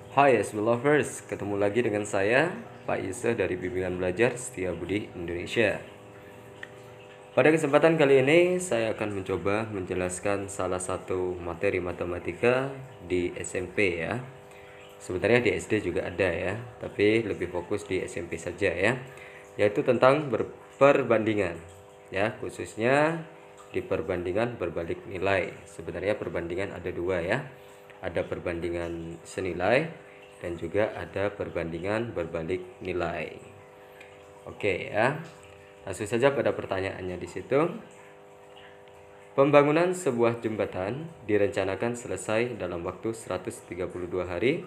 Hai SB Lovers, ketemu lagi dengan saya Pak Yusuf dari Bimbingan Belajar Setia Budi Indonesia. Pada kesempatan kali ini saya akan mencoba menjelaskan salah satu materi matematika di SMP ya. Sebenarnya di SD juga ada ya, tapi lebih fokus di SMP saja ya. Yaitu tentang perbandingan ya, khususnya di perbandingan berbalik nilai. Sebenarnya perbandingan ada dua ya. Ada perbandingan senilai dan juga ada perbandingan berbalik nilai. Oke ya. Langsung saja pada pertanyaannya di situ. Pembangunan sebuah jembatan direncanakan selesai dalam waktu 132 hari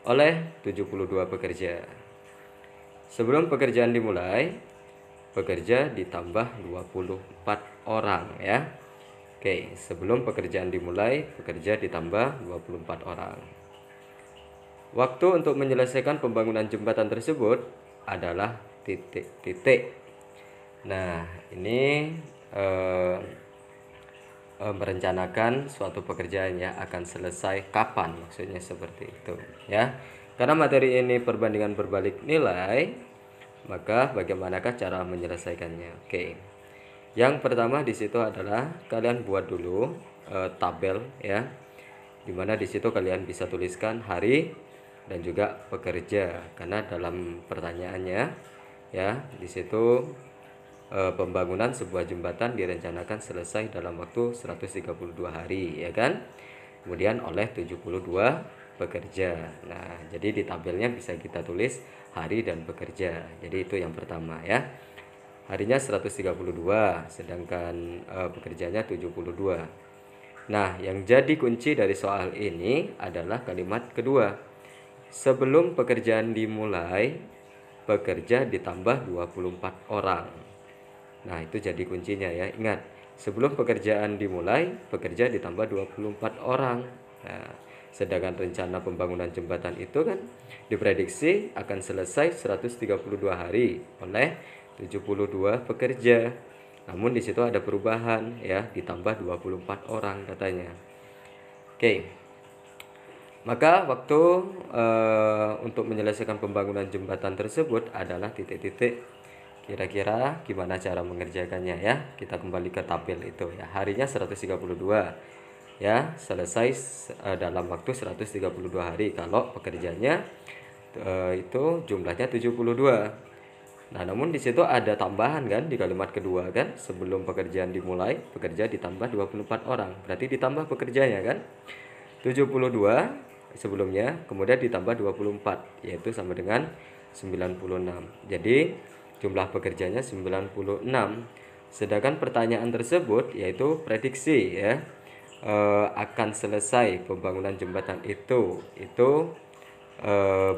oleh 72 pekerja. Sebelum pekerjaan dimulai, pekerja ditambah 24 orang ya. Oke, sebelum pekerjaan dimulai, pekerja ditambah 24 orang. Waktu untuk menyelesaikan pembangunan jembatan tersebut adalah titik-titik. Nah, ini merencanakan suatu pekerjaan ya akan selesai kapan, maksudnya seperti itu ya. Karena materi ini perbandingan berbalik nilai, maka bagaimanakah cara menyelesaikannya? Oke. Yang pertama di situ adalah kalian buat dulu tabel ya. Dimana di situ kalian bisa tuliskan hari dan juga pekerja, karena dalam pertanyaannya ya di situ pembangunan sebuah jembatan direncanakan selesai dalam waktu 132 hari ya kan, kemudian oleh 72 pekerja. Nah jadi di tabelnya bisa kita tulis hari dan pekerja. Jadi itu yang pertama ya, harinya 132 sedangkan pekerjanya 72. Nah yang jadi kunci dari soal ini adalah kalimat kedua, sebelum pekerjaan dimulai, pekerja ditambah 24 orang. Nah, itu jadi kuncinya ya. Ingat, sebelum pekerjaan dimulai, pekerja ditambah 24 orang. Nah, sedangkan rencana pembangunan jembatan itu kan diprediksi akan selesai 132 hari oleh 72 pekerja. Namun di situ ada perubahan ya, ditambah 24 orang katanya. Oke. Maka waktu untuk menyelesaikan pembangunan jembatan tersebut adalah titik-titik. Kira-kira gimana cara mengerjakannya ya? Kita kembali ke tabel itu ya. Harinya 132 ya, selesai dalam waktu 132 hari kalau pekerjanya itu jumlahnya 72. Nah, namun di situ ada tambahan kan di kalimat kedua kan, sebelum pekerjaan dimulai, pekerja ditambah 24 orang. Berarti ditambah pekerjanya kan? 72 sebelumnya, kemudian ditambah 24, yaitu sama dengan 96. Jadi jumlah pekerjanya 96. Sedangkan pertanyaan tersebut yaitu prediksi ya, akan selesai pembangunan jembatan itu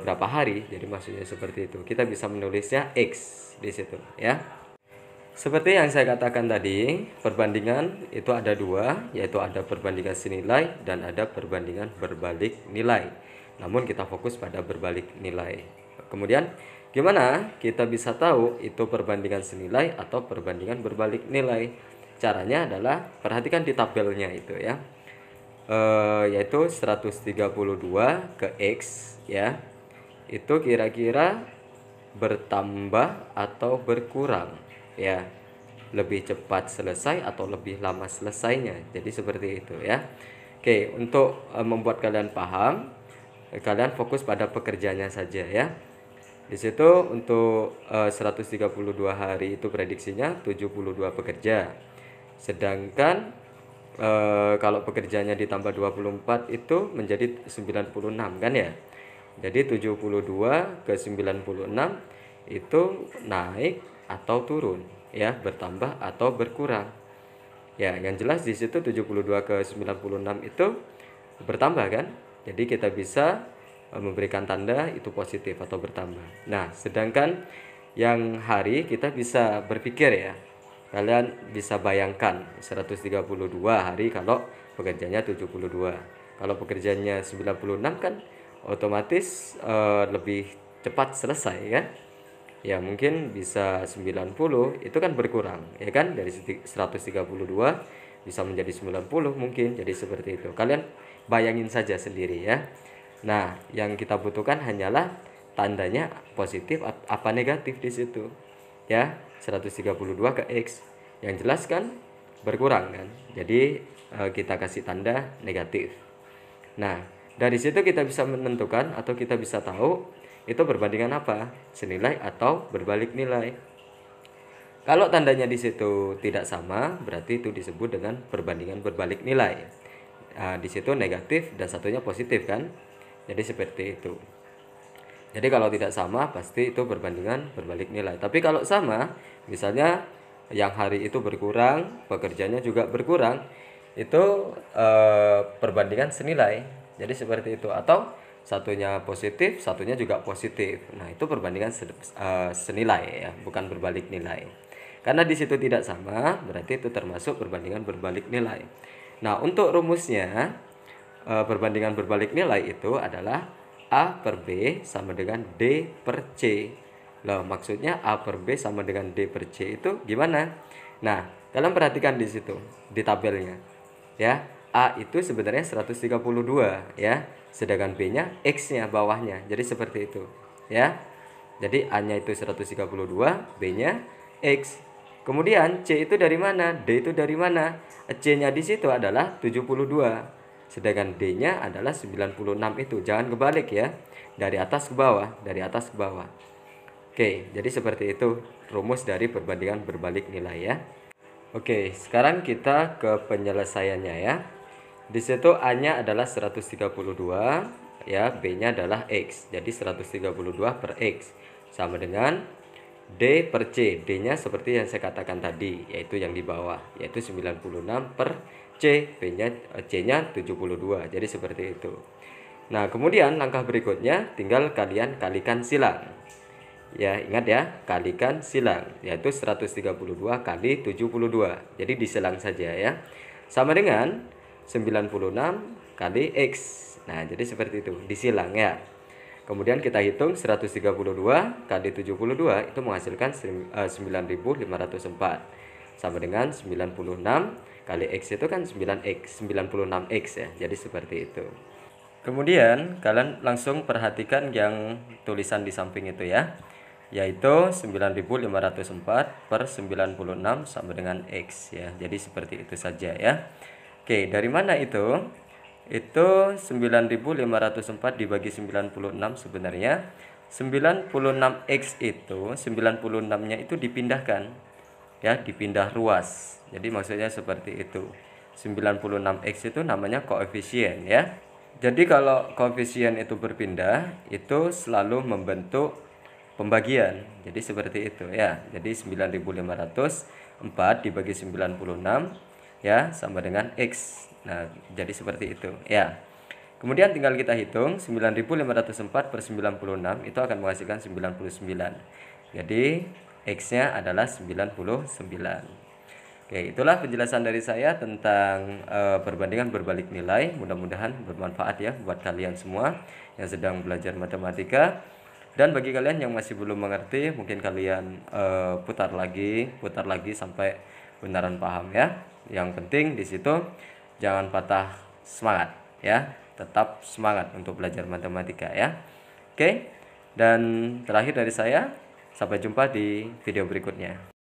berapa hari. Jadi maksudnya seperti itu. Kita bisa menulisnya X di situ ya. Seperti yang saya katakan tadi, perbandingan itu ada dua, yaitu ada perbandingan senilai dan ada perbandingan berbalik nilai. Namun kita fokus pada berbalik nilai. Kemudian gimana kita bisa tahu itu perbandingan senilai atau perbandingan berbalik nilai? Caranya adalah perhatikan di tabelnya itu ya, yaitu 132 ke X ya, itu kira-kira bertambah atau berkurang ya, lebih cepat selesai atau lebih lama selesainya. Jadi seperti itu ya. Oke, untuk membuat kalian paham, kalian fokus pada pekerjanya saja ya. Di situ untuk 132 hari itu prediksinya 72 pekerja. Sedangkan kalau pekerjanya ditambah 24 itu menjadi 96 kan ya. Jadi 72 ke 96 itu naik atau turun ya, bertambah atau berkurang. Ya, yang jelas di situ 72 ke 96 itu bertambah kan? Jadi kita bisa memberikan tanda itu positif atau bertambah. Nah, sedangkan yang hari kita bisa berpikir ya. Kalian bisa bayangkan 132 hari kalau pekerjanya 72. Kalau pekerjaannya 96 kan otomatis lebih cepat selesai kan? Ya mungkin bisa 90, itu kan berkurang ya kan, dari 132 bisa menjadi 90 mungkin. Jadi seperti itu, kalian bayangin saja sendiri ya. Nah, yang kita butuhkan hanyalah tandanya positif apa negatif di situ. Ya, 132 ke X. Yang jelas kan berkurang kan. Jadi kita kasih tanda negatif. Nah, dari situ kita bisa menentukan atau kita bisa tahu itu perbandingan apa? Senilai atau berbalik nilai. Kalau tandanya di situ tidak sama, berarti itu disebut dengan perbandingan berbalik nilai. Di situ negatif dan satunya positif kan? Jadi seperti itu. Jadi kalau tidak sama pasti itu perbandingan berbalik nilai. Tapi kalau sama, misalnya yang hari itu berkurang, pekerjanya juga berkurang, itu perbandingan senilai. Jadi seperti itu. Atau satunya positif, satunya juga positif. Nah, itu perbandingan senilai ya, bukan berbalik nilai. Karena di situ tidak sama, berarti itu termasuk perbandingan berbalik nilai. Nah, untuk rumusnya perbandingan berbalik nilai itu adalah A per B sama dengan D per C. Loh, maksudnya A per B sama dengan D per C itu gimana? Nah, kalian perhatikan di situ, di tabelnya. Ya, A itu sebenarnya 132 ya, sedangkan B-nya X-nya bawahnya. Jadi seperti itu, ya. Jadi A-nya itu 132, B-nya X. Kemudian C itu dari mana? D itu dari mana? C-nya di situ adalah 72. Sedangkan D-nya adalah 96 itu. Jangan kebalik ya. Dari atas ke bawah, dari atas ke bawah. Oke, jadi seperti itu rumus dari perbandingan berbalik nilai ya. Oke, sekarang kita ke penyelesaiannya ya. Di situ A-nya adalah 132 ya, B-nya adalah X. Jadi 132 per X sama dengan D per C. D-nya seperti yang saya katakan tadi, yaitu yang di bawah, yaitu 96 per C. C-nya 72. Jadi seperti itu. Nah, kemudian langkah berikutnya tinggal kalian kalikan silang. Ya, ingat ya, kalikan silang, yaitu 132 kali 72. Jadi disilang saja ya. Sama dengan 96 kali X. Nah, jadi seperti itu, disilang ya. Kemudian kita hitung 132 kali 72 itu menghasilkan 9504. Sama dengan 96 kali X itu kan 9X, 96X ya. Jadi seperti itu. Kemudian kalian langsung perhatikan yang tulisan di samping itu ya, yaitu 9504 per 96 sama dengan X ya. Jadi seperti itu saja ya. Oke, dari mana itu? Itu 9504 dibagi 96 sebenarnya 96X itu 96-nya itu dipindahkan ya, dipindah ruas. Jadi maksudnya seperti itu. 96X itu namanya koefisien ya. Jadi kalau koefisien itu berpindah, itu selalu membentuk pembagian. Jadi seperti itu ya. Jadi 9504 dibagi 96 ya sama dengan X. Nah, jadi seperti itu ya. Kemudian tinggal kita hitung 9504 per 96 itu akan menghasilkan 99. Jadi X-nya adalah 99. Oke, itulah penjelasan dari saya tentang perbandingan berbalik nilai. Mudah-mudahan bermanfaat ya buat kalian semua yang sedang belajar matematika. Dan bagi kalian yang masih belum mengerti, mungkin kalian putar lagi sampai benaran paham ya. Yang penting di situ jangan patah semangat ya. Tetap semangat untuk belajar matematika ya. Oke. Dan terakhir dari saya, sampai jumpa di video berikutnya.